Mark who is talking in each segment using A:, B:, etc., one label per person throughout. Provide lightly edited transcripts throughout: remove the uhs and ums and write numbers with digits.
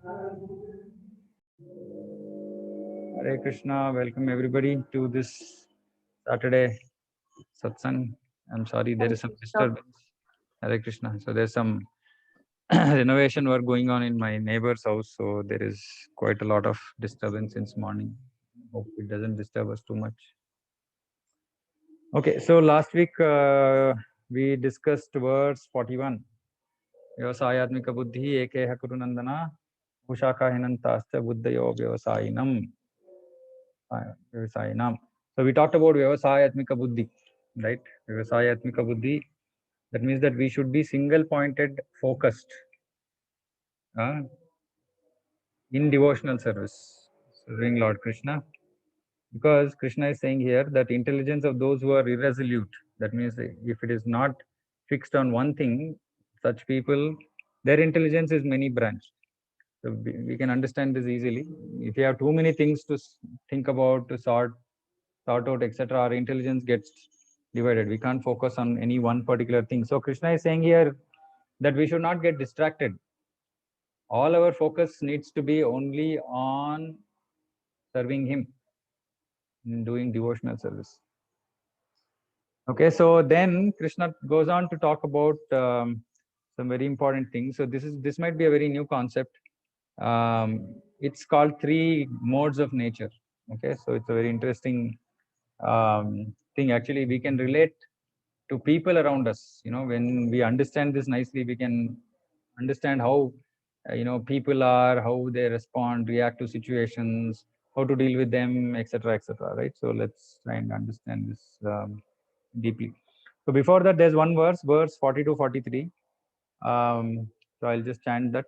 A: Hare Krishna, welcome everybody to this Saturday satsang. I'm sorry, there is some disturbance. Hare Krishna. So there's some renovation work going on in my neighbor's house, so there is quite a lot of disturbance since morning. Hope it doesn't disturb us too much. Okay, so last week we discussed verse 41. Vyavasayatmika buddhi ekeha kurunandana ushakahinantascha buddhayo vyavasayinam. So we talked about Vyavasayatmika buddhi, right? Vyavasayatmika buddhi. That means that we should be single-pointed, focused in devotional service, serving Lord Krishna. Because Krishna is saying here that intelligence of those who are irresolute, that means if it is not fixed on one thing, such people, their intelligence is many branched. So we can understand this easily. If you have too many things to think about, to sort out, etc., our intelligence gets divided. We can't focus on any one particular thing. So Krishna is saying here that we should not get distracted. All our focus needs to be only on serving him, in doing devotional service. Okay, so then Krishna goes on to talk about some very important things. So this might be a very new concept. It's called 3 modes of nature. Okay, so it's a very interesting thing. Actually, we can relate to people around us. When we understand this nicely, we can understand how people are, how they respond, react to situations, how to deal with them, etc., etc. Right? So let's try and understand this deeply. So before that, there's one verse 42-43. So I'll just chant that.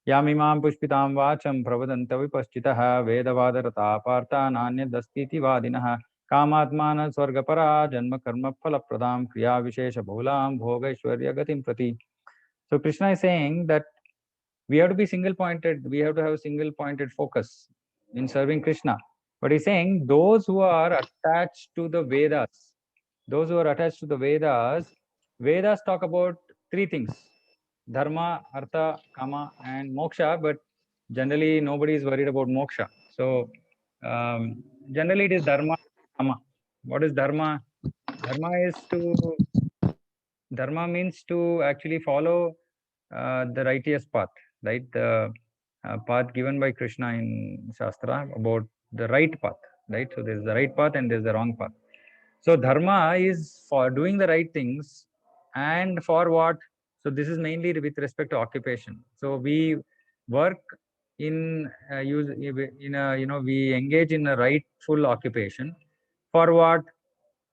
A: Yamimam pushpitam vacham pravadanta vipaschitaha vedavadarata partha nanyadastiti vadinaha kamatmana swargapara janma karma phala pradam kriya vishesha bhulam bhogaishwarya gatim prati. So Krishna is saying that we have to be single pointed, we have to have a single pointed focus in serving Krishna. But he's saying those who are attached to the Vedas, Vedas talk about 3 things: dharma, artha, kama, and moksha. But generally, nobody is worried about moksha. So generally, it is dharma, kama. What is dharma? Dharma means to actually follow the righteous path, right? The path given by Krishna in Shastra about the right path, right? So there's the right path and there's the wrong path. So dharma is for doing the right things, and for what? So this is mainly with respect to occupation. So we work in we engage in a rightful occupation. For what?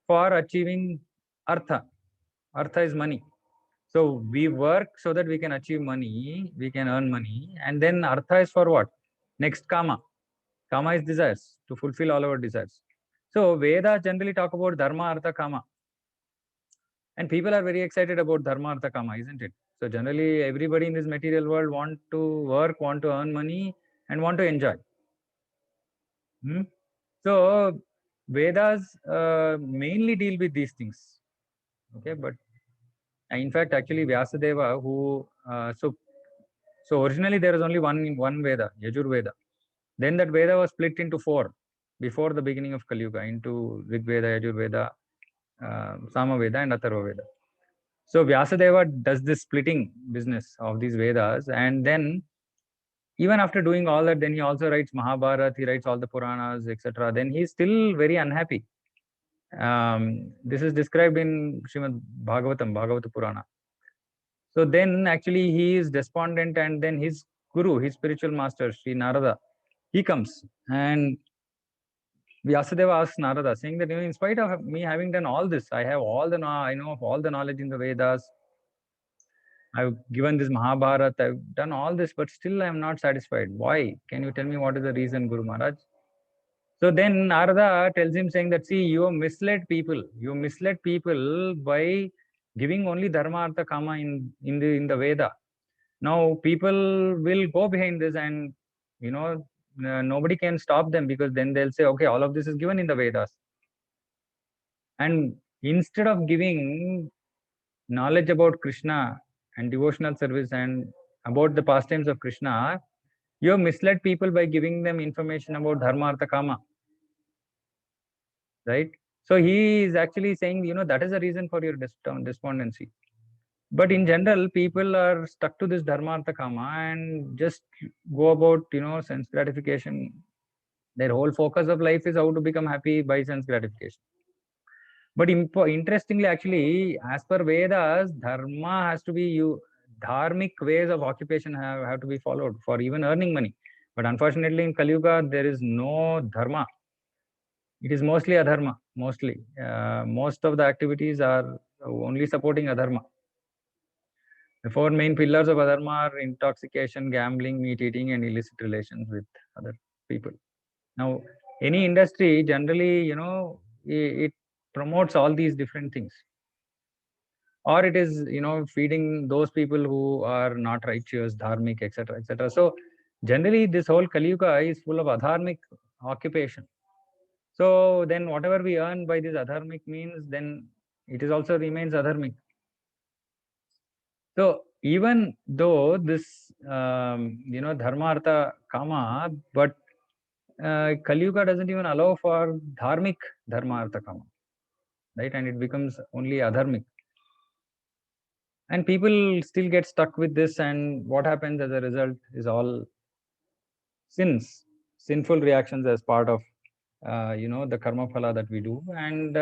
A: For achieving artha. Artha is money. So we work so that we can achieve money, we can earn money, and then artha is for what? Next, kama. Kama is desires, to fulfill all our desires. So Vedas generally talk about dharma, artha, kama. And people are very excited about dharma, artha, kama, isn't it? So generally everybody in this material world want to work, want to earn money, and want to enjoy. So Vedas mainly deal with these things. Okay, but in fact, actually Vyasadeva, who so originally there was only one Veda, Yajur Veda. Then that Veda was split into 4 before the beginning of Kali Yuga, into Rig Veda, Yajur Veda, Sama Veda, and Atharva Veda. So Vyasadeva does this splitting business of these Vedas, and then even after doing all that, then he also writes Mahabharata, he writes all the Puranas, etc. Then he's still very unhappy. This is described in Srimad Bhagavatam, Bhagavata Purana. So then actually he is despondent, and then his guru, his spiritual master, Sri Narada, he comes, and Vyasadeva asks Narada, saying that, in spite of me having done all this, I know of all the knowledge in the Vedas, I've given this Mahabharata, I've done all this, but still I am not satisfied. Why? Can you tell me what is the reason, Guru Maharaj? So then Narada tells him, saying that, see, you misled people. You misled people by giving only dharma, artha, kama in the Veda. Now people will go behind this, and nobody can stop them, because then they'll say, okay, all of this is given in the Vedas. And instead of giving knowledge about Krishna and devotional service and about the pastimes of Krishna, You have misled people by giving them information about dharma, artha, kama. Right? So he is actually saying, that is the reason for your despondency. But in general, people are stuck to this dharma, artha, kama and just go about, sense gratification. Their whole focus of life is how to become happy by sense gratification. But interestingly, actually, as per Vedas, dharma has to be dharmic ways of occupation have to be followed for even earning money. But unfortunately, in Kali Yuga, there is no dharma. It is mostly adharma. Mostly, most of the activities are only supporting adharma. The four main pillars of adharma are intoxication, gambling, meat eating, and illicit relations with other people. Now, any industry generally, it promotes all these different things, or it is, feeding those people who are not righteous, dharmic, etc., etc. So, generally, this whole Kali Yuga is full of adharmic occupation. So then, whatever we earn by this adharmic means, then it is also remains adharmic. So even though this, dharma, artha, kama, but Kali Yuga doesn't even allow for dharmic dharma, artha, kama, right? And it becomes only adharmic. And people still get stuck with this, and what happens as a result is all sinful reactions as part of, the karma phala that we do, and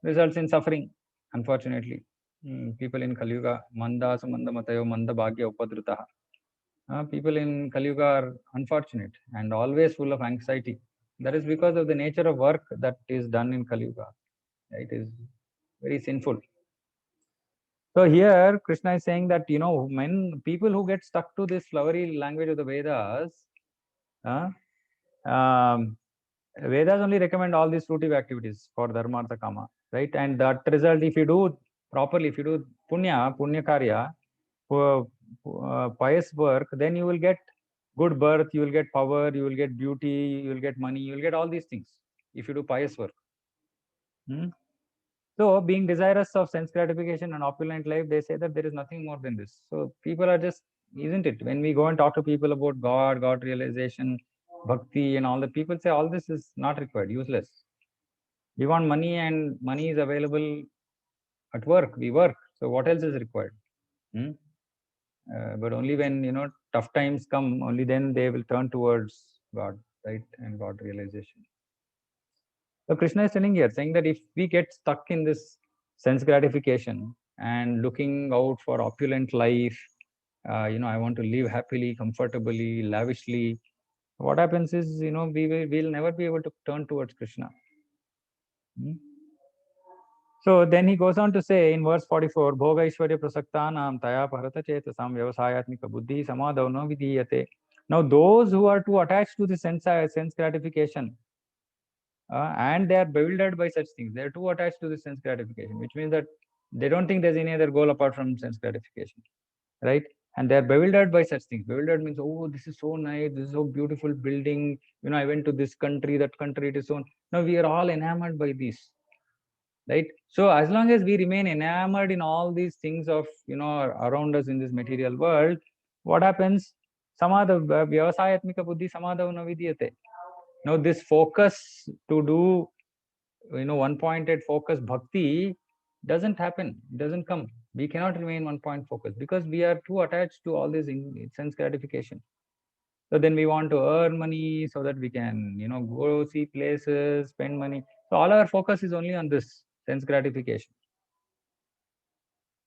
A: results in suffering, unfortunately. People in Kali Yuga, manda sumanda matayo manda bhagya upadritaha. People in Kali Yuga are unfortunate and always full of anxiety. That is because of the nature of work that is done in Kali Yuga. It is very sinful. So here Krishna is saying that, when people who get stuck to this flowery language of the Vedas, Vedas only recommend all these fruitive activities for dharma, artha, kama, right? And that result, if you do properly, if you do punya karya, pious work, then you will get good birth, you will get power, you will get beauty, you will get money, you will get all these things if you do pious work. So being desirous of sense gratification and opulent life, they say that there is nothing more than this. So people are just, isn't it? When we go and talk to people about God realization, bhakti and all that, people say all this is not required, useless. We want money, and money is available at work. We work. So what else is required? But only when, tough times come, only then they will turn towards God, right? And God realization. So Krishna is telling here, saying that if we get stuck in this sense gratification and looking out for opulent life, I want to live happily, comfortably, lavishly. What happens is, we'll never be able to turn towards Krishna. So then he goes on to say in verse 44, Bhoga Ishwarya Prasaktanam Taya Parata Chetasam Vyavasayatmika Buddhi Samadhavno Vidhiyate. Now those who are too attached to the sense gratification, and they are bewildered by such things, they are too attached to the sense gratification, which means that they don't think there's any other goal apart from sense gratification, right? And they are bewildered by such things. Bewildered means, oh, this is so nice, this is so beautiful building, I went to this country, that country, it is so. Now we are all enamored by this, right? So as long as we remain enamored in all these things of, around us in this material world, what happens? Samadha vyavasayatmika buddhi samadhavana vidyate. Now this focus to do, one pointed focus bhakti doesn't happen, doesn't come. We cannot remain one point focus because we are too attached to all this sense gratification. So then we want to earn money so that we can, go see places, spend money. So all our focus is only on this sense gratification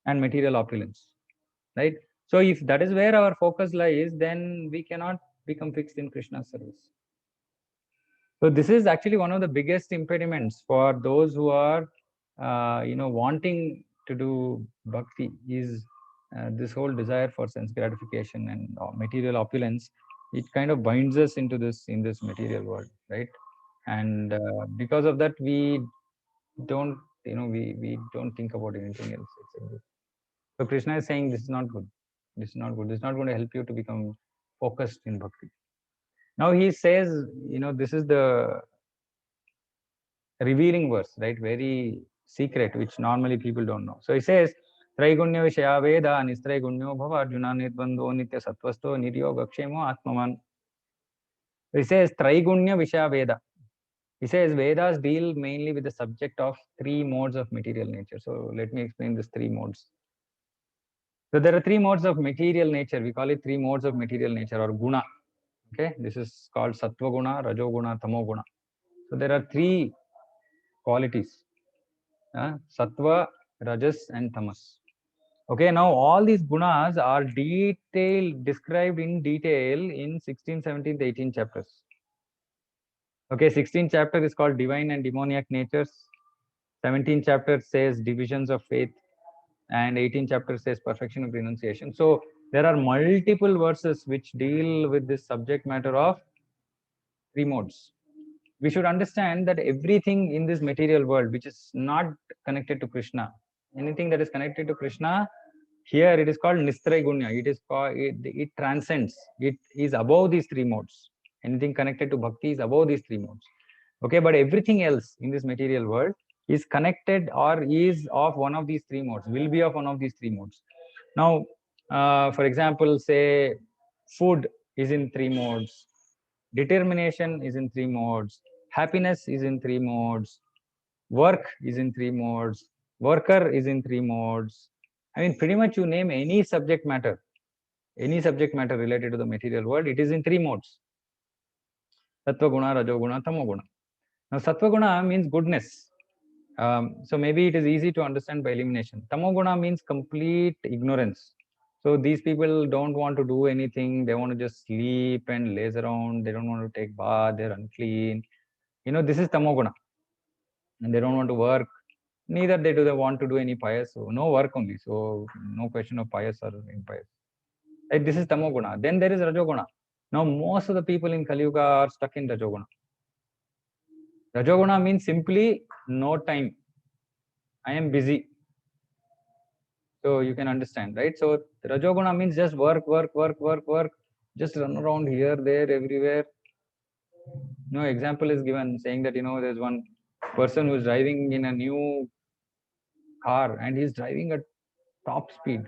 A: and material opulence, right? So if that is where our focus lies, then we cannot become fixed in Krishna's service. So this is actually one of the biggest impediments for those who are, wanting to do bhakti, is this whole desire for sense gratification and material opulence. It kind of binds us into this in this material world, right? And because of that, we don't, we don't think about anything else. So Krishna is saying this is not good. This is not good. This is not going to help you to become focused in bhakti. Now he says, this is the revealing verse, right? Very secret, which normally people don't know. So he says, Traigunya Vishaya Veda Nistraigunyo Bhava Arjuna Nirbandho Nitya Sattvasto Niryogakshemo Atmavan. He says Traigunya Vishaya Veda. He says Vedas deal mainly with the subject of three modes of material nature. So let me explain these three modes. So there are three modes of material nature. We call it three modes of material nature or guna. Okay, this is called Sattva Guna, Rajo Guna, Tamo Guna. So there are three qualities: Sattva, Rajas, and Tamas. Okay, now all these gunas are described in detail in 16th, 17th, 18th chapters. Okay, 16th chapter is called Divine and Demoniac Natures. 17th chapter says Divisions of Faith, and 18th chapter says Perfection of Renunciation. So there are multiple verses which deal with this subject matter of three modes. We should understand that everything in this material world which is not connected to Krishna, anything that is connected to Krishna, here it is called Nistraigunya. It is called, it transcends. It is above these three modes. Anything connected to bhakti is above these three modes. Okay, but everything else in this material world is connected or is of one of these three modes, will be of one of these three modes. Now, for example, say food is in three modes, determination is in three modes, happiness is in three modes, work is in three modes, worker is in three modes. I mean, pretty much you name any subject matter related to the material world, it is in three modes: Sattva Guna, Rajo Guna, Tamo Guna. Now, Sattva Guna means goodness. So maybe it is easy to understand by elimination. Tamo Guna means complete ignorance. So these people don't want to do anything. They want to just sleep and laze around. They don't want to take bath. They're unclean. You know, this is Tamo Guna. And they don't want to work. Neither they want to do any pious. So no work only. So no question of pious or impious. Right? This is Tamo Guna. Then there is Rajo Guna. Now most of the people in Kali Yuga are stuck in Rajo Guna. Rajo Guna means simply no time. I am busy. So you can understand, right? So Rajo Guna means just work, just run around here, there, everywhere. No example is given saying that, there's one person who's driving in a new car and he's driving at top speed,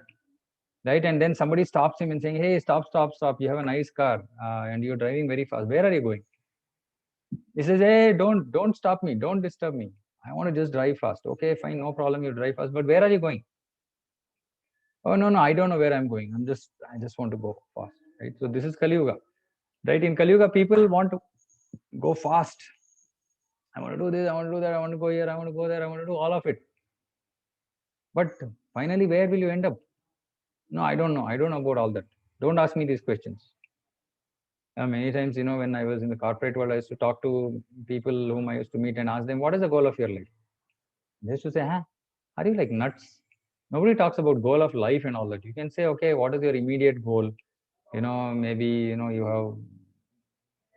A: right? And then somebody stops him and saying, hey, stop, you have a nice car and you're driving very fast, where are you going? He says, hey, don't stop me, don't disturb me, I want to just drive fast. Okay, fine, no problem, you drive fast, but where are you going? Oh, no, I don't know where I'm going, I just want to go fast, right? So this is Kali Yuga, right? In Kali Yuga, people want to go fast. I want to do this, I want to do that, I want to go here, I want to go there, I want to do all of it. But finally, where will you end up? No, I don't know about all that. Don't ask me these questions. Many times, when I was in the corporate world, I used to talk to people whom I used to meet and ask them, what is the goal of your life? They used to say, are you like nuts? Nobody talks about goal of life and all that. You can say, okay, what is your immediate goal? Maybe, you have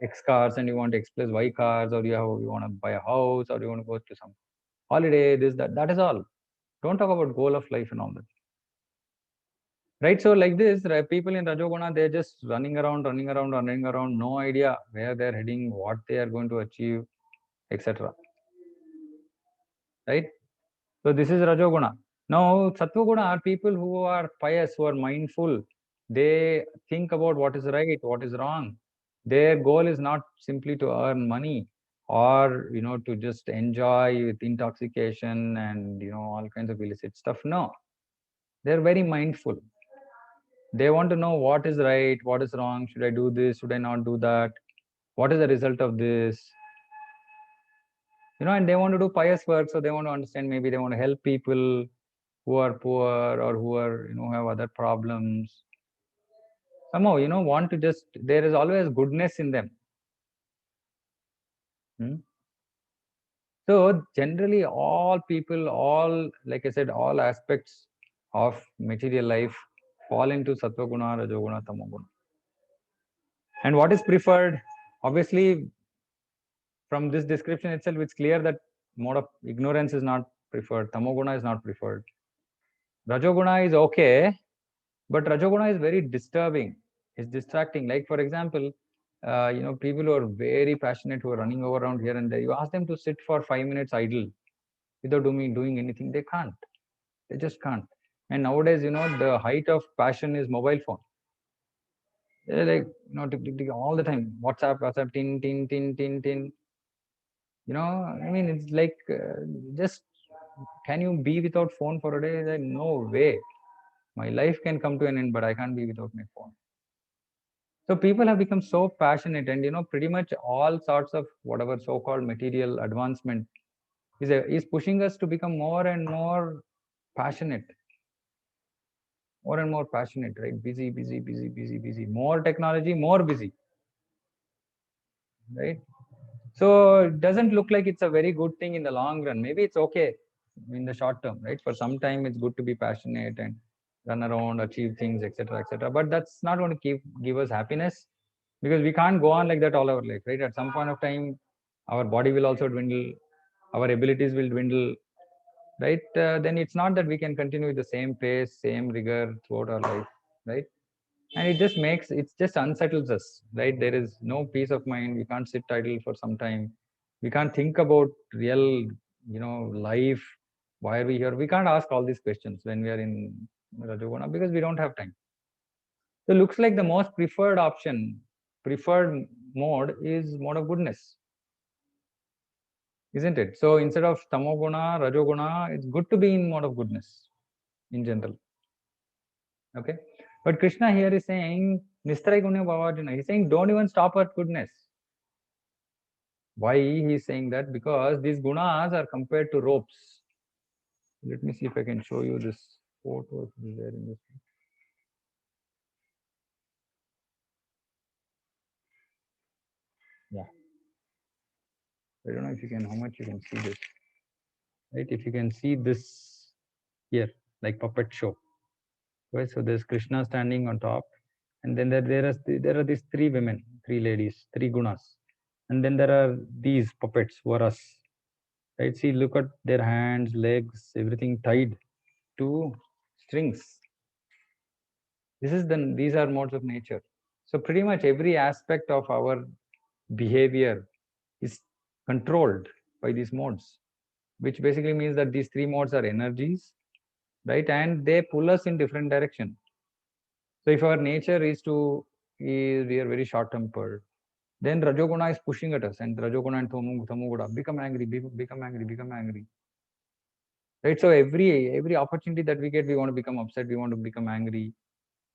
A: X cars and you want X plus Y cars, or you want to buy a house, or you want to go to some holiday, this, that is all. Don't talk about goal of life and all that. Right? So like this, people in Rajoguna, they're just running around, no idea where they're heading, what they are going to achieve, etc. Right? So this is Rajoguna. Now, Sattva-guna are people who are pious, who are mindful. They think about what is right, what is wrong. Their goal is not simply to earn money or, to just enjoy with intoxication and, all kinds of illicit stuff. No, they're very mindful. They want to know what is right, what is wrong. Should I do this? Should I not do that? What is the result of this? And they want to do pious work. So they want to understand, maybe they want to help people who are poor or who are, have other problems. Somehow, want to just, there is always goodness in them. So generally all people, like I said, all aspects of material life fall into Sattva Guna, Rajo Guna, Tamo Guna. And what is preferred? Obviously, from this description itself, it's clear that mode of ignorance is not preferred. Tamo Guna is not preferred. Rajo Guna is okay, but Rajo Guna is very disturbing. It's distracting. Like, for example, people who are very passionate, who are running around here and there, you ask them to sit for 5 minutes idle without doing anything. They can't. They just can't. And nowadays, the height of passion is mobile phone. They're like, tick, tick, tick, all the time. WhatsApp, tin, tin, tin, tin, tin. I mean, it's like, just, can you be without phone for a day? Like, no way. My life can come to an end, but I can't be without my phone. So people have become so passionate, and pretty much all sorts of whatever so-called material advancement is pushing us to become more and more passionate, more and more passionate, right? Busy, busy, busy, busy, busy. More technology, more busy, right? So it doesn't look like it's a very good thing in the long run. Maybe it's okay in the short term, right? For some time, it's good to be passionate and run around, achieve things, etc., etc. But that's not going to give us happiness, because we can't go on like that all our life, right? At some point of time, our body will also dwindle, our abilities will dwindle, right? Then it's not that we can continue with the same pace, same rigor throughout our life, right? And it just unsettles us, right? There is no peace of mind. We can't sit idle for some time. We can't think about real, life. Why are we here? We can't ask all these questions when we are in Rajoguna, because we don't have time. So it looks like the most preferred mode is mode of goodness, isn't it? So instead of Tamoguna, Rajoguna, it's good to be in mode of goodness in general. Okay. But Krishna here is saying, Nistraigunya Bhavajana, he's saying, don't even stop at goodness. Why he is saying that? Because these gunas are compared to ropes. Let me see if I can show you this photo there in this. Yeah. I don't know if you can, how much you can see this. Right? If you can see this here, like puppet show. Right? So there's Krishna standing on top. And then there are these three women, three ladies, three gunas. And then there are these puppets who are us. Right? See, look at their hands, legs, everything tied to strings. These are modes of nature. So pretty much every aspect of our behavior is controlled by these modes, which basically means that these three modes are energies, right? And they pull us in different direction. So if our nature we are very short tempered, then Rajoguna is pushing at us, and Rajoguna and Tamoguna become angry, become angry, become angry. Right? So every opportunity that we get, we want to become upset, we want to become angry,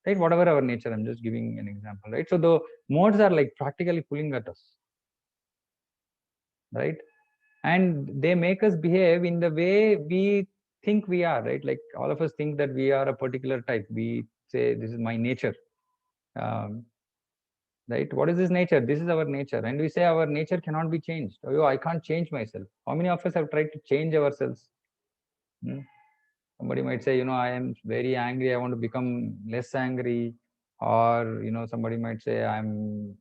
A: right? Whatever our nature, I'm just giving an example, right? So the modes are like practically pulling at us, right? And they make us behave in the way we think we are, right? Like all of us think that we are a particular type. We say, this is my nature, um, right? What is this nature? This is our nature. And we say our nature cannot be changed. Oh, I can't change myself. How many of us have tried to change ourselves? Hmm? Somebody might say, I am very angry, I want to become less angry. Or, somebody might say, I'm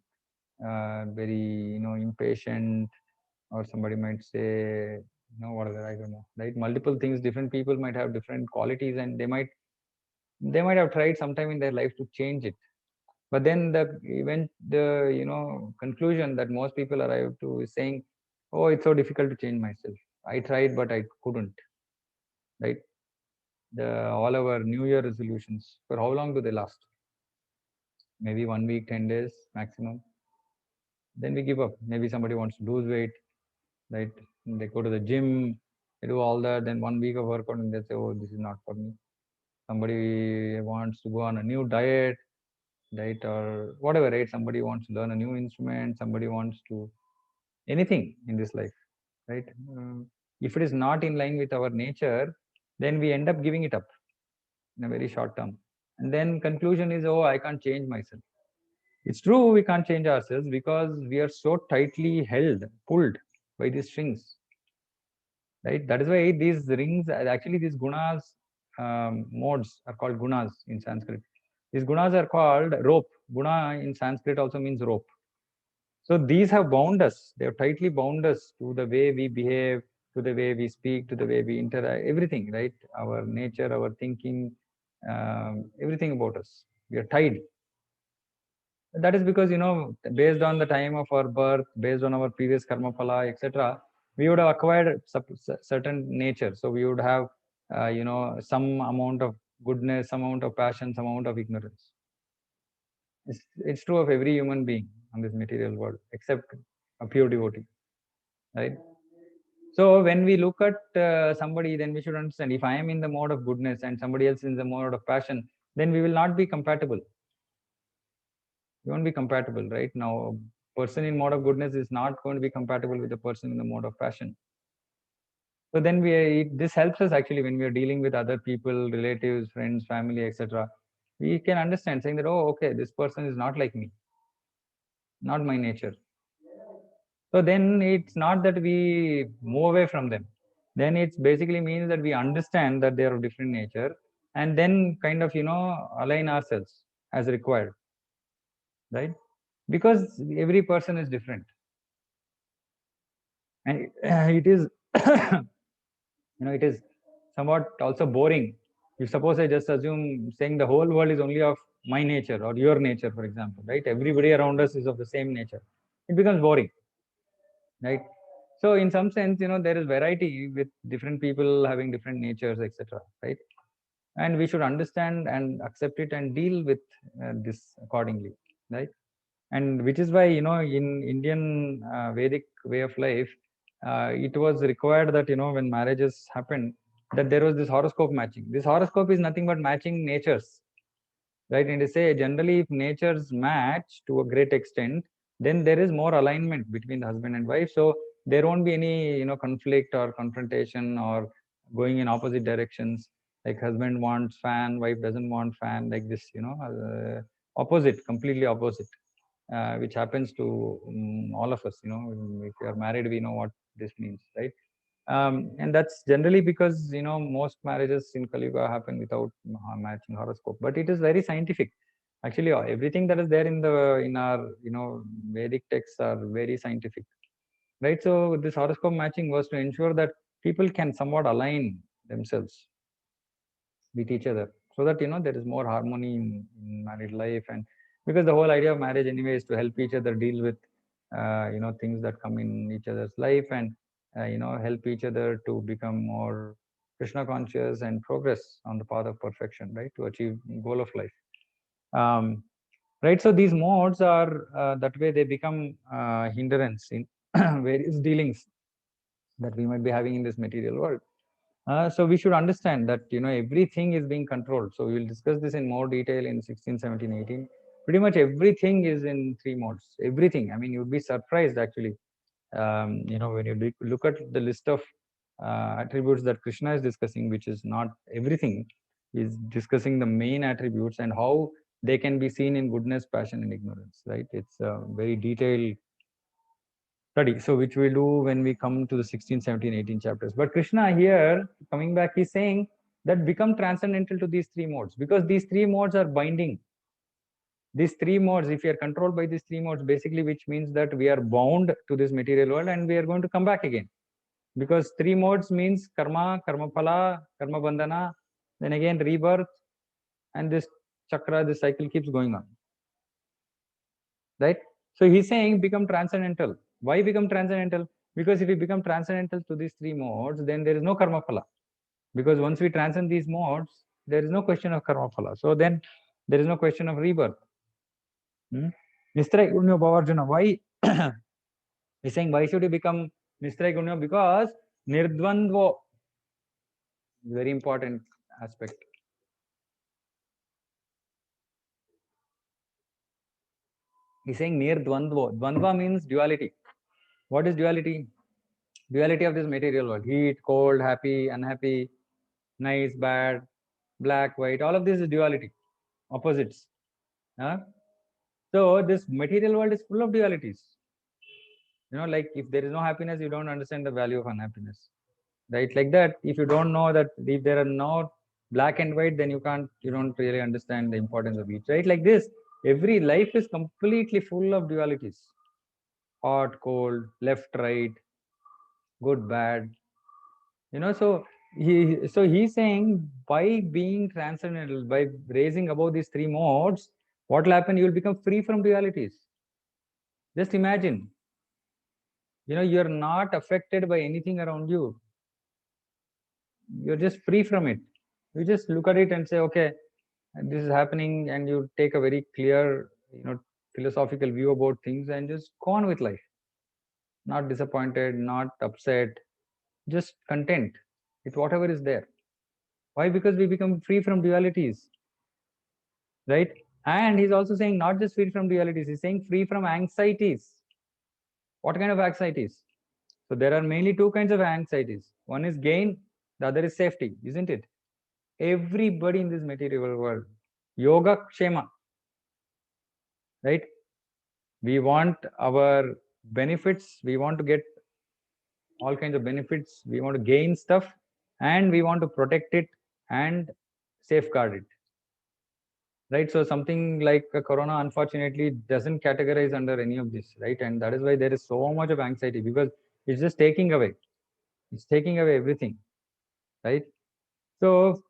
A: very, impatient. Or somebody might say, whatever, I don't know, right? Multiple things, different people might have different qualities, and they might have tried sometime in their life to change it. But then the conclusion that most people arrive to is saying, oh, it's so difficult to change myself. I tried, but I couldn't, right? All our New Year resolutions, for how long do they last? Maybe 1 week, 10 days maximum. Then we give up. Maybe somebody wants to lose weight, right? And they go to the gym, they do all that. Then 1 week of workout, and they say, "Oh, this is not for me." Somebody wants to go on a new diet, right, or whatever, right? Somebody wants to learn a new instrument. Somebody wants to anything in this life, right? If it is not in line with our nature, then we end up giving it up in a very short term. And then conclusion is, oh, I can't change myself. It's true, we can't change ourselves because we are so tightly held, pulled by these strings, right? That is why these rings, actually these gunas, modes are called gunas in Sanskrit. These gunas are called rope. Guna in Sanskrit also means rope. So these have bound us. They have tightly bound us to the way we behave, to the way we speak, to the way we interact, everything, right? Our nature, our thinking, everything about us. We are tied. That is because, based on the time of our birth, based on our previous karma phala, etc., we would have acquired certain nature. So we would have, some amount of goodness, some amount of passion, some amount of ignorance. It's true of every human being on this material world, except a pure devotee, right? So when we look at somebody, then we should understand, if I am in the mode of goodness and somebody else in the mode of passion, then we will not be compatible. We won't be compatible, right? Now, a person in mode of goodness is not going to be compatible with the person in the mode of passion. So then this helps us actually when we are dealing with other people, relatives, friends, family, etc. We can understand, saying that, oh, okay, this person is not like me, not my nature. So then it's not that we move away from them. Then it basically means that we understand that they are of different nature, and then kind of, align ourselves as required, right? Because every person is different. And it is, it is somewhat also boring. If suppose I just assume saying the whole world is only of my nature or your nature, for example, right? Everybody around us is of the same nature. It becomes boring, right? So in some sense, there is variety with different people having different natures, etc., right? And we should understand and accept it and deal with this accordingly, right? And which is why, in Indian Vedic way of life, it was required that, when marriages happened, that there was this horoscope matching. This horoscope is nothing but matching natures, right? And they say generally if natures match to a great extent, then there is more alignment between the husband and wife. So there won't be any, conflict or confrontation or going in opposite directions. Like husband wants fan, wife doesn't want fan, like this, opposite, completely opposite. Which happens to all of us. If you are married, we know what this means, right? And that's generally because most marriages in Kali Yuga happen without matching horoscope. But it is very scientific. Actually, everything that is there in our Vedic texts are very scientific, right? So this horoscope matching was to ensure that people can somewhat align themselves with each other, so that there is more harmony in married life. And because the whole idea of marriage anyway is to help each other deal with things that come in each other's life, and help each other to become more Krishna conscious and progress on the path of perfection, right, to achieve goal of life. Right, so these modes are that way they become hindrance in various dealings that we might be having in this material world. So we should understand that everything is being controlled. So we will discuss this in more detail in 16, 17, 18. Pretty much everything is in three modes. Everything. I mean, you'd be surprised actually. When you look at the list of attributes that Krishna is discussing, which is not everything, is discussing the main attributes and how they can be seen in goodness, passion, and ignorance. Right? It's a very detailed study. So which we'll do when we come to the 16, 17, 18 chapters. But Krishna here, coming back, he's saying that become transcendental to these three modes, because these three modes are binding. These three modes, if we are controlled by these three modes, basically, which means that we are bound to this material world and we are going to come back again. Because three modes means karma, karma phala, karma bandhana, then again rebirth, and this chakra, this cycle keeps going on. Right? So he's saying become transcendental. Why become transcendental? Because if we become transcendental to these three modes, then there is no karma phala. Because once we transcend these modes, there is no question of karma phala. So then there is no question of rebirth. Nistraya Gunyo Bhavarjuna. Why? He's saying, why should you become Nistraya Gunyo? Because Nirdvandvo, very important aspect. He's saying Nirdvandvo. Dvandva means duality. What is duality? Duality of this material world. Heat, cold, happy, unhappy, nice, bad, black, white. All of this is duality, opposites. So this material world is full of dualities. Like if there is no happiness, you don't understand the value of unhappiness, right? Like that, if you don't know that if there are no black and white, then you don't really understand the importance of each, right? Like this, every life is completely full of dualities: hot, cold, left, right, good, bad. So he's saying by being transcendental, by raising above these three modes, what will happen? You will become free from dualities. Just imagine, you're not affected by anything around you. You're just free from it. You just look at it and say, okay, this is happening, and you take a very clear, philosophical view about things and just go on with life. Not disappointed, not upset, just content with whatever is there. Why? Because we become free from dualities, right? And he's also saying not just free from dualities, he's saying free from anxieties. What kind of anxieties? So there are mainly two kinds of anxieties. One is gain, the other is safety, isn't it? Everybody in this material world, yoga kshema, right? We want our benefits, we want to get all kinds of benefits, we want to gain stuff, and we want to protect it and safeguard it, right? So something like corona unfortunately doesn't categorize under any of this, right? And that is why there is so much of anxiety, because it's just taking away, it's taking away everything, right? So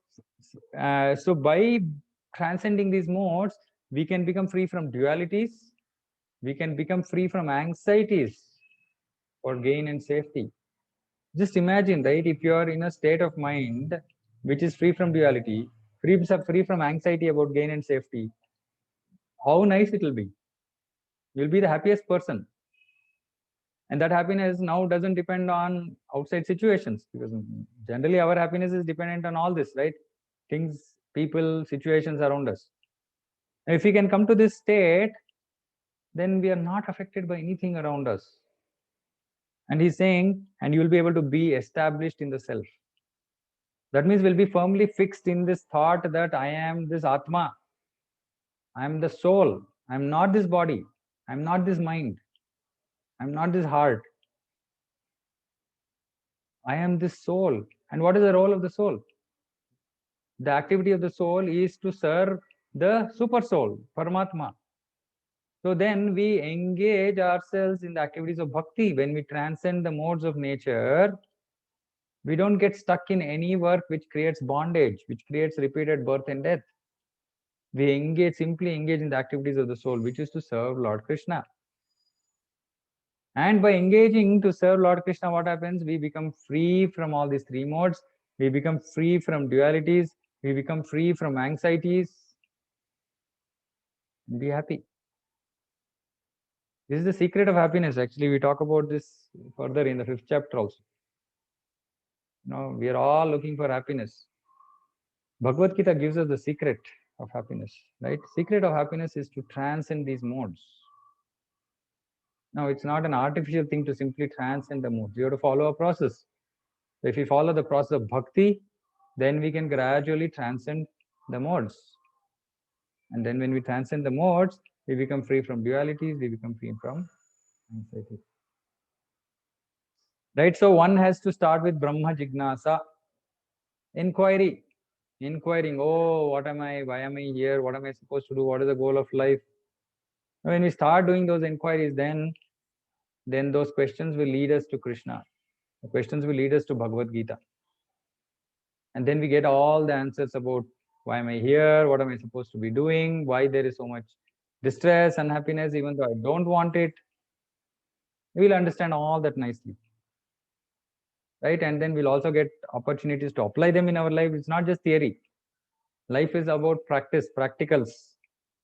A: so by transcending these modes, we can become free from dualities, we can become free from anxieties for gain and safety. Just imagine, right? If you are in a state of mind which is free from duality, free from anxiety about gain and safety, how nice it will be. You'll be the happiest person. And that happiness now doesn't depend on outside situations, because generally our happiness is dependent on all this, right? Things, people, situations around us. And if we can come to this state, then we are not affected by anything around us. And he's saying, and you will be able to be established in the self. That means we'll be firmly fixed in this thought that I am this Atma, I am the soul, I'm not this body, I'm not this mind, I'm not this heart, I am this soul. And what is the role of the soul? The activity of the soul is to serve the super soul, Paramatma. So then we engage ourselves in the activities of bhakti. When we transcend the modes of nature, we don't get stuck in any work which creates bondage, which creates repeated birth and death. We simply engage in the activities of the soul, which is to serve Lord Krishna. And by engaging to serve Lord Krishna, what happens? We become free from all these three modes. We become free from dualities. We become free from anxieties. And be happy. This is the secret of happiness. Actually, we talk about this further in the 5th chapter also. We are all looking for happiness. Bhagavad Gita gives us the secret of happiness, right? Secret of happiness is to transcend these modes. Now, it's not an artificial thing to simply transcend the modes. You have to follow a process. If we follow the process of bhakti, then we can gradually transcend the modes. And then when we transcend the modes, we become free from dualities, we become free from anxiety. Right? So one has to start with Brahma Jignasa, inquiry. Inquiring, oh, what am I? Why am I here? What am I supposed to do? What is the goal of life? When we start doing those inquiries, then those questions will lead us to Krishna. The questions will lead us to Bhagavad Gita. And then we get all the answers about why am I here? What am I supposed to be doing? Why there is so much distress, unhappiness, even though I don't want it. We will understand all that nicely. Right? And then we'll also get opportunities to apply them in our life. It's not just theory. Life is about practice, practicals,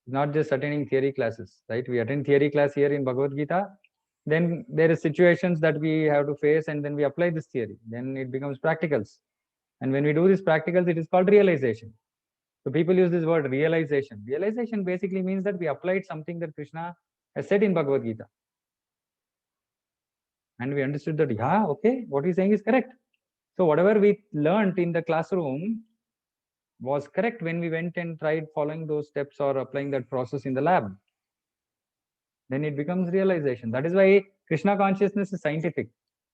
A: not just attending theory classes, right? We attend theory class here in Bhagavad Gita, then there is situations that we have to face, and then we apply this theory, then it becomes practicals. And when we do these practicals, it is called realization. So people use this word realization. Realization basically means that we applied something that Krishna has said in Bhagavad Gita. And we understood that, yeah, okay, what he's saying is correct. So whatever we learned in the classroom was correct when we went and tried following those steps or applying that process in the lab. Then it becomes realization. That is why Krishna consciousness is scientific.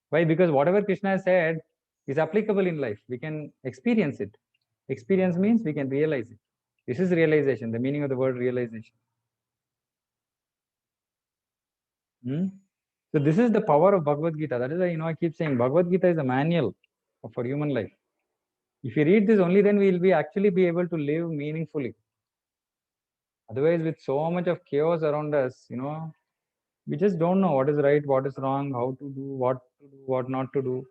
A: Why? Because whatever Krishna has said is applicable in life. We can experience it. Experience means we can realize it. This is realization, the meaning of the word realization. So this is the power of Bhagavad Gita. That is why, I keep saying Bhagavad Gita is a manual for human life. If you read this, only then we will actually be able to live meaningfully. Otherwise, with so much of chaos around us, we just don't know what is right, what is wrong, how to do, what not to do.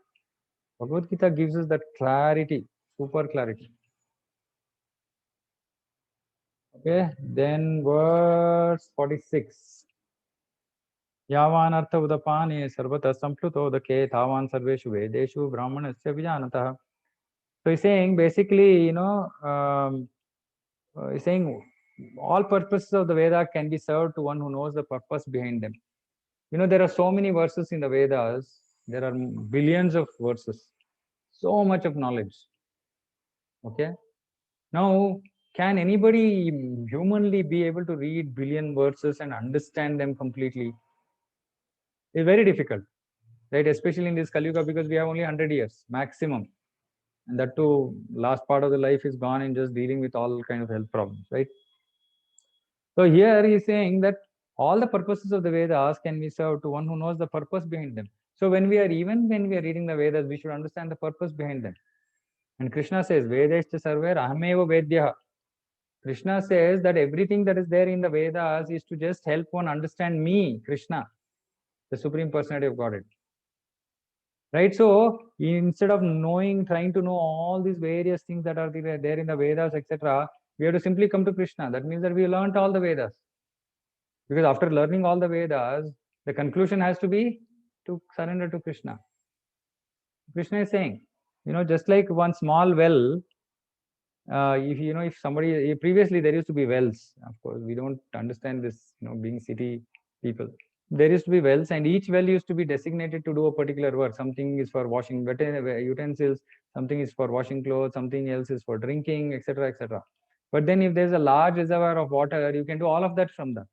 A: Bhagavad Gita gives us that clarity, super clarity. Okay, then verse 46. Yavan artha udapane sarvata sampluto udake thavan sarveshu vedeshu brahmanasya vijanatah. So he's saying basically, he's saying all purposes of the Veda can be served to one who knows the purpose behind them. There are so many verses in the Vedas. There are billions of verses. So much of knowledge. Okay. Now, can anybody humanly be able to read billion verses and understand them completely? It's very difficult, right? Especially in this Kali Yuga, because we have only 100 years maximum. And that too, last part of the life is gone in just dealing with all kind of health problems, right? So here he is saying that all the purposes of the Vedas can be served to one who knows the purpose behind them. So when we are reading the Vedas, we should understand the purpose behind them. And Krishna says, Vedeshcha sarver ahameva vedyaha. Krishna says that everything that is there in the Vedas is to just help one understand me, Krishna, the Supreme Personality of Godhead. Right? So instead of trying to know all these various things that are there in the Vedas, etc., we have to simply come to Krishna. That means that we learned all the Vedas. Because after learning all the Vedas, the conclusion has to be to surrender to Krishna. Krishna is saying, just like one small well, if somebody, previously there used to be wells. Of course, we don't understand this, being city people. There used to be wells, and each well used to be designated to do a particular work. Something is for washing utensils, something is for washing clothes, something else is for drinking, etc., etc. But then if there's a large reservoir of water, you can do all of that from that.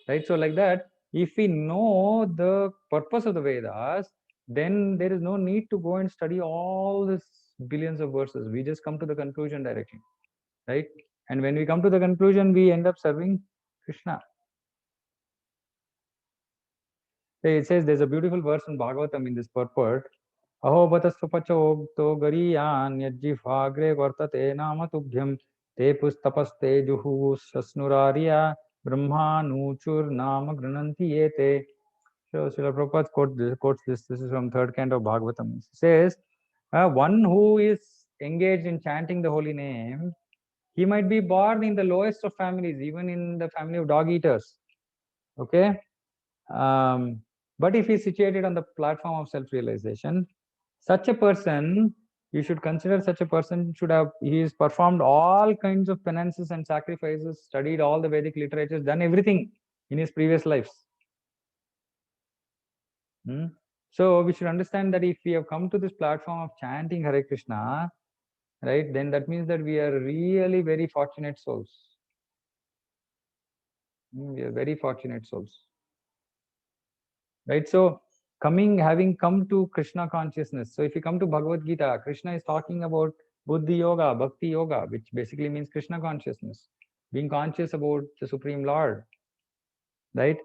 A: Right? So like that, if we know the purpose of the Vedas, then there is no need to go and study all this billions of verses. We just come to the conclusion directly, right? And when we come to the conclusion, we end up serving Krishna. It says there's a beautiful verse in Bhagavatam in this purport. Aho batastupacho to gariyan yajjifagre vartate nama tubhyam te pustapaste juhu sasnurariya brahmanuchur nama grananti ete. So Srila Prabhupada quotes this. This is from third canto of Bhagavatam. It says, one who is engaged in chanting the holy name, he might be born in the lowest of families, even in the family of dog eaters. Okay? But if he's situated on the platform of self-realization, such a person, you should consider such a person he's performed all kinds of penances and sacrifices, studied all the Vedic literatures, done everything in his previous lives. So we should understand that if we have come to this platform of chanting Hare Krishna, right, then that means that we are really very fortunate souls. We are very fortunate souls. Right? So having come to Krishna consciousness. So if you come to Bhagavad Gita, Krishna is talking about Buddhi Yoga, Bhakti Yoga, which basically means Krishna consciousness, being conscious about the Supreme Lord, right?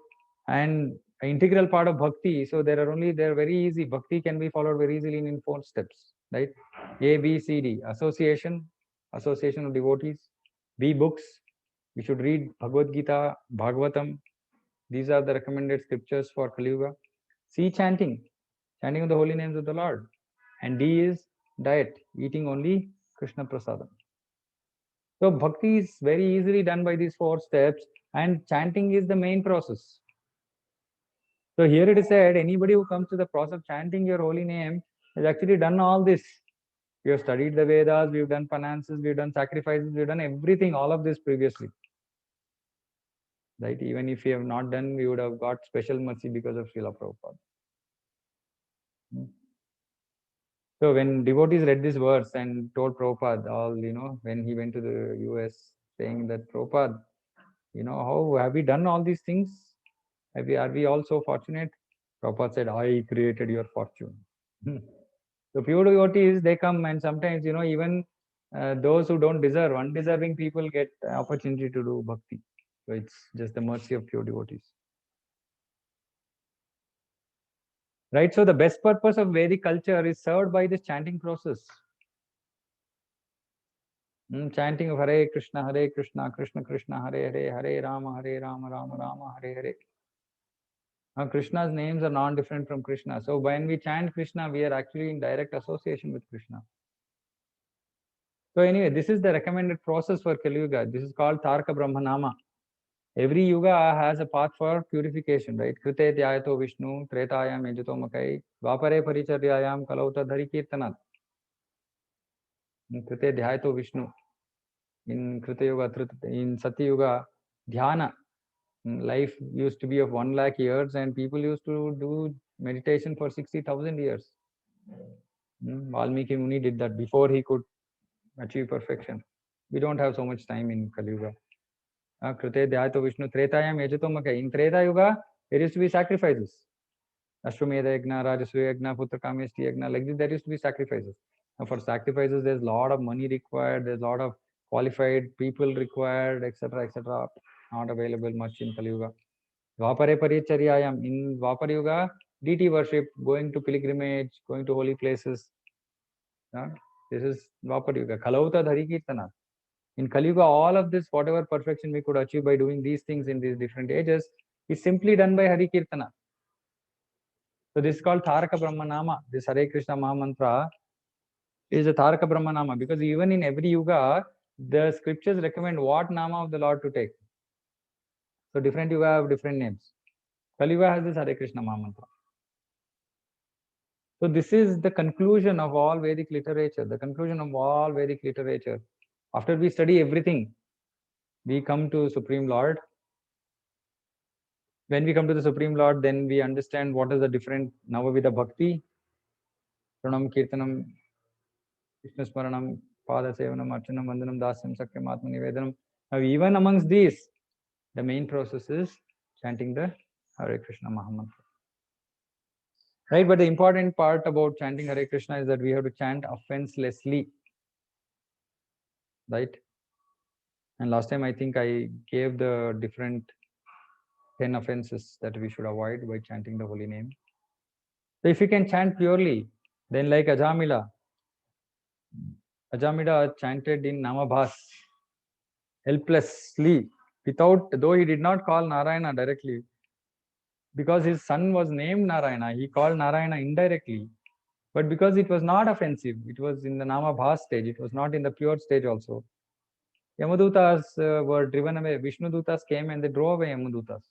A: And an integral part of Bhakti. So they're very easy. Bhakti can be followed very easily in 4 steps, right? A, B, C, D. Association of devotees. B, books. We should read Bhagavad Gita, Bhagavatam. These are the recommended scriptures for Kali Yuga. C, chanting of the holy names of the Lord. And D is diet, eating only Krishna Prasadam. So bhakti is very easily done by these 4 steps, and chanting is the main process. So here it is said, anybody who comes to the process of chanting your holy name has actually done all this. We have studied the Vedas, we've done penances, we've done sacrifices, we've done everything, all of this previously. Right? Even if we have not done, we would have got special mercy because of Srila Prabhupada. So when devotees read this verse and told Prabhupada, when he went to the US, saying that, Prabhupada, how have we done all these things? Are we all so fortunate? Prabhupada said, I created your fortune. So pure devotees, they come, and sometimes, even those who don't deserve, undeserving people get opportunity to do bhakti. So it's just the mercy of pure devotees. Right? So the best purpose of Vedic culture is served by this chanting process. Chanting of Hare Krishna, Krishna Krishna, Hare Hare, Hare Rama, Rama Rama, Hare Hare. Now Krishna's names are non-different from Krishna. So when we chant Krishna, we are actually in direct association with Krishna. So anyway, this is the recommended process for Kali Yuga. This is called Tarka Brahmanama. Every yuga has a path for purification, right? Krite dhyayato Vishnu, Tretayam Yajuto Makai, Vapare Paricharyayam Kalauta Dhari Kirtanat. Krite dhyayato Vishnu. In Krita Yuga, in Satya Yuga, Dhyana. Life used to be of 1 lakh years and people used to do meditation for 60,000 years. Valmiki Muni did that before he could achieve perfection. We don't have so much time in Kali Yuga. Krite Dhyayato Vishnu Tretayam Yajato Makai. In Treta Yuga, there used to be sacrifices. Ashwamedha Yagna, Rajasuya Yagna, Putrakameshti Yagna, like this, there used to be sacrifices. Now for sacrifices, there's a lot of money required, there's a lot of qualified people required, etc., etc. Not available much in Kali Yuga. Dvapare Paricharyayam. In Dvapar Yuga, deity worship, going to pilgrimage, going to holy places. This is Dvapar Yuga. Kalauta Dhari Kirtana. In Kali Yuga, all of this, whatever perfection we could achieve by doing these things in these different ages, is simply done by Hari Kirtana. So this is called Taraka Brahmanama. This Hare Krishna Maha Mantra is a Taraka Brahmanama, because even in every Yuga, the scriptures recommend what Nama of the Lord to take. So different Yuga have different names. Kali Yuga has this Hare Krishna Maha Mantra. So this is the conclusion of all Vedic literature, the conclusion of all Vedic literature. After we study everything, we come to Supreme Lord. When we come to the Supreme Lord, then we understand what is the different Navavidha Bhakti, Pranam, Kirtanam, Krishna Smaranam, Pada Sevanam, Archanam, Vandanam, Dasyam, Sakyam, Atma Nivedanam. Now even amongst these, the main process is chanting the Hare Krishna Maha Mantra. Right, but the important part about chanting Hare Krishna is that we have to chant offenselessly. Right? And last time I think I gave the different 10 offenses that we should avoid by chanting the holy name. So if you can chant purely, then like Ajamila chanted in Namabhas, helplessly, without, though he did not call Narayana directly, because his son was named Narayana, he called Narayana indirectly. But because it was not offensive, it was in the Namabhas stage, it was not in the pure stage also. Yamadutas were driven away. Vishnu Dutas came and they drove away Yamadutas.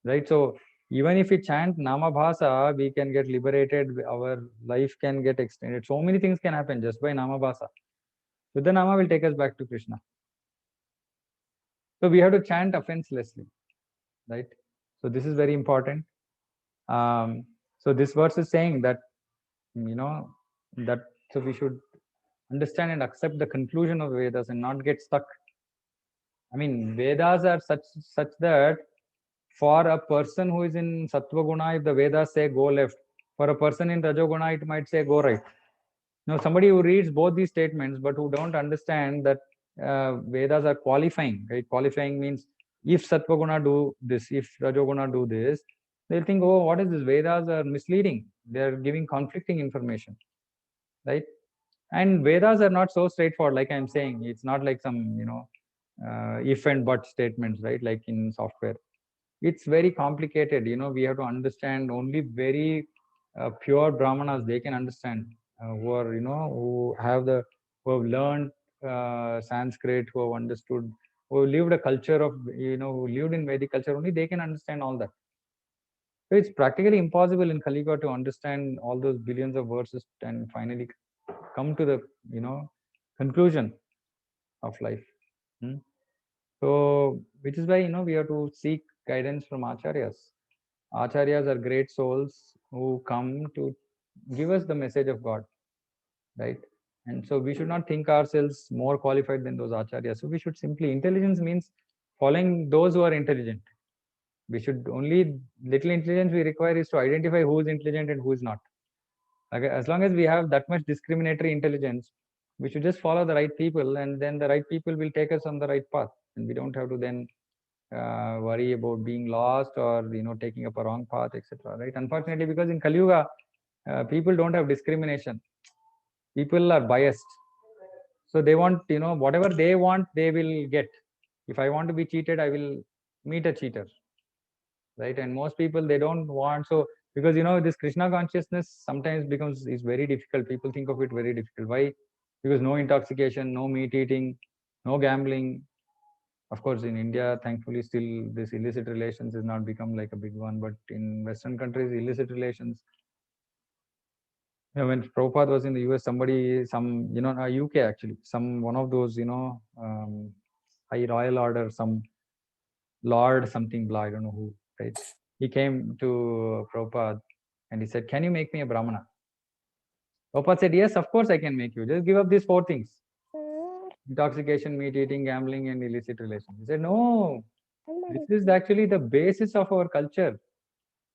A: Right? So even if we chant Namabhasa, we can get liberated, our life can get extended. So many things can happen just by Namabhasa. Shuddha Nama will take us back to Krishna. So we have to chant offenselessly. Right? So this is very important. So this verse is saying that, so we should understand and accept the conclusion of Vedas and not get stuck. I mean, Vedas are such that for a person who is in Sattva Guna, if the Vedas say go left, for a person in Rajoguna, it might say go right. Now, somebody who reads both these statements but who don't understand that Vedas are qualifying, right? Qualifying means if Sattva Guna do this, if Rajoguna do this, they'll think, oh, what is this? Vedas are misleading. They're giving conflicting information, right? And Vedas are not so straightforward, like I'm saying. It's not like some, if and but statements, right? Like in software. It's very complicated. We have to understand. Only very pure Brahmanas, they can understand, who are, who have learned Sanskrit, who have understood, who lived a culture of, who lived in Vedic culture, only they can understand all that. So it's practically impossible in Kali Yuga to understand all those billions of verses and finally come to the, conclusion of life. So, which is why, we have to seek guidance from Acharyas. Acharyas are great souls who come to give us the message of God, right? And so we should not think ourselves more qualified than those Acharyas. So we should simply, intelligence means following those who are intelligent. We should only, little intelligence we require is to identify who is intelligent and who is not. Okay? As long as we have that much discriminatory intelligence, we should just follow the right people, and then the right people will take us on the right path. And we don't have to then worry about being lost or taking up a wrong path, etc. Right? Unfortunately, because in Kali Yuga, people don't have discrimination. People are biased, so they want whatever they want, they will get. If I want to be cheated, I will meet a cheater, right? And most people, they don't want. So because this Krishna consciousness sometimes is very difficult. People think of it very difficult. Why? because no intoxication, no meat eating, no gambling. Of course, in India, thankfully, still this illicit relations has not become like a big one. But in Western countries, illicit relations. When Prabhupada was in the US, somebody, UK actually, one of those, high royal order, some Lord something, blah, I don't know who, right? He came to Prabhupada and he said, "Can you make me a Brahmana?" Prabhupada said, "Yes, of course I can make you. Just give up these 4 things: intoxication, meat eating, gambling, and illicit relations." He said, "No, this is actually the basis of our culture.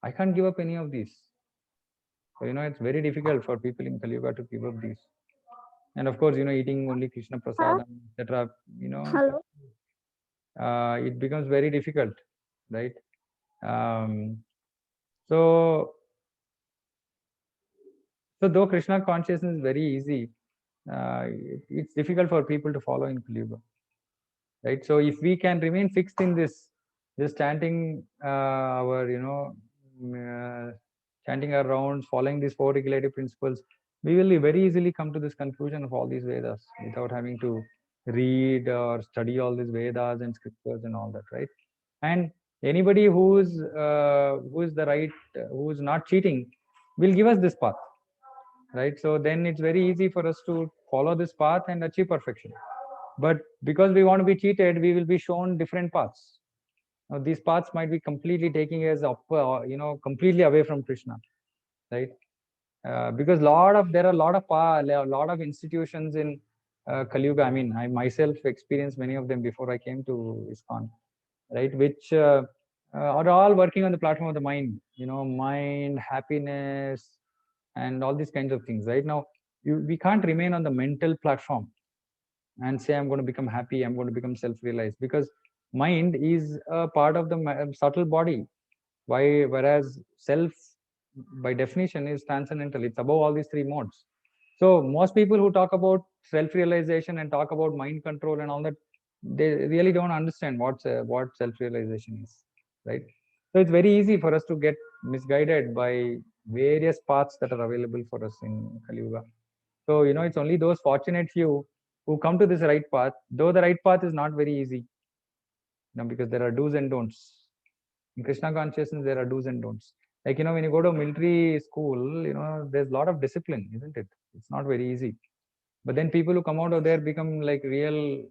A: I can't give up any of these." So, it's very difficult for people in Kali Yuga to give up these. And of course, eating only Krishna prasadam, etc.,
B: Hello.
A: it becomes very difficult, right? Um, so, though Krishna consciousness is very easy, it's difficult for people to follow in Kali Yuga, right? So if we can remain fixed in this, just chanting our, chanting our rounds, following these 4 regulative principles, we will very easily come to this conclusion of all these Vedas without having to read or study all these Vedas and scriptures and all that, right? And anybody who's the right, who's not cheating, will give us this path, right? So then it's very easy for us to follow this path and achieve perfection. But because we want to be cheated, we will be shown different paths. Now these paths might be completely taking us up, completely away from Krishna, right? Because there are a lot of institutions in Kali Yuga. I mean, I myself experienced many of them before I came to ISKCON, right? Which are all working on the platform of the mind, mind, happiness, and all these kinds of things. Right now, we can't remain on the mental platform and say, I'm going to become happy, I'm going to become self-realized, because mind is a part of the subtle body. Whereas self, by definition, is transcendental. It's above all these 3 modes. So most people who talk about self-realization and talk about mind control and all that, they really don't understand what self-realization is, right? So it's very easy for us to get misguided by various paths that are available for us in Kali Yuga. So, it's only those fortunate few who come to this right path, though the right path is not very easy, because there are do's and don'ts. In Krishna consciousness, there are do's and don'ts. Like, when you go to military school, there's a lot of discipline, isn't it? It's not very easy. But then people who come out of there become like real,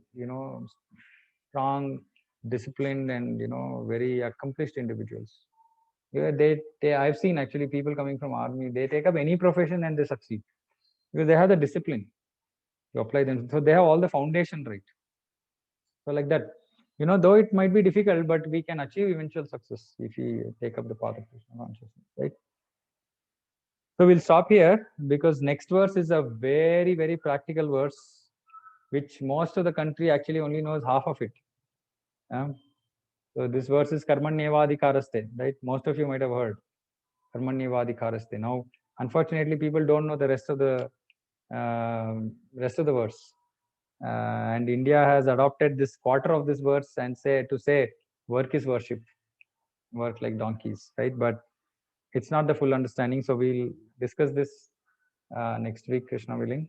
A: strong, disciplined, and, very accomplished individuals. Yeah, I've seen actually people coming from army, they take up any profession and they succeed because they have the discipline to apply them. So they have all the foundation right. So like that, though it might be difficult, but we can achieve eventual success if we take up the path of Krishna consciousness, right? So we'll stop here because next verse is a very, very practical verse, which most of the country actually only knows half of it. So this verse is Karmanyevadikaraste, right? Most of you might have heard Karmanyevadikaraste. Now, unfortunately, people don't know the rest of the verse. And India has adopted this quarter of this verse and say work is worship, work like donkeys, right? But it's not the full understanding. So we'll discuss this next week, Krishna willing.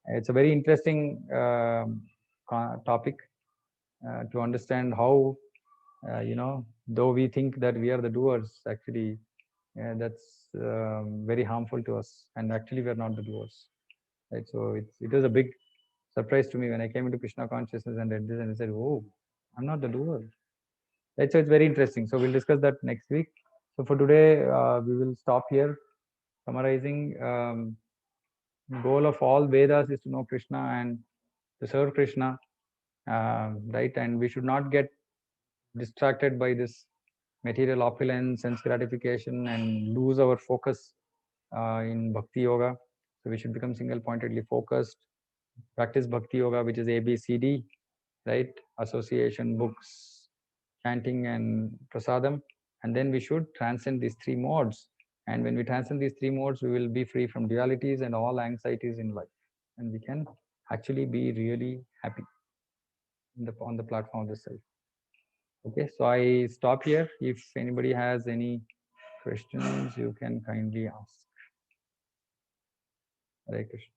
A: It's a very interesting topic to understand how, though we think that we are the doers, actually, that's very harmful to us. And actually, we are not the doers, right? So it was a big surprise to me when I came into Krishna consciousness and read this and I said, "Oh, I'm not the doer." Right? So it's very interesting. So we'll discuss that next week. So for today, we will stop here. Summarizing, goal of all Vedas is to know Krishna and to serve Krishna, right? And we should not get distracted by this material opulence, sense gratification, and lose our focus in Bhakti Yoga. So we should become single-pointedly focused, practice Bhakti Yoga, which is ABCD, right? Association, books, chanting, and prasadam. And then we should transcend these 3 modes. And when we transcend these 3 modes, we will be free from dualities and all anxieties in life. And we can actually be really happy on the platform of the self. Okay, so I stop here. If anybody has any questions, you can kindly ask. Hare Krishna.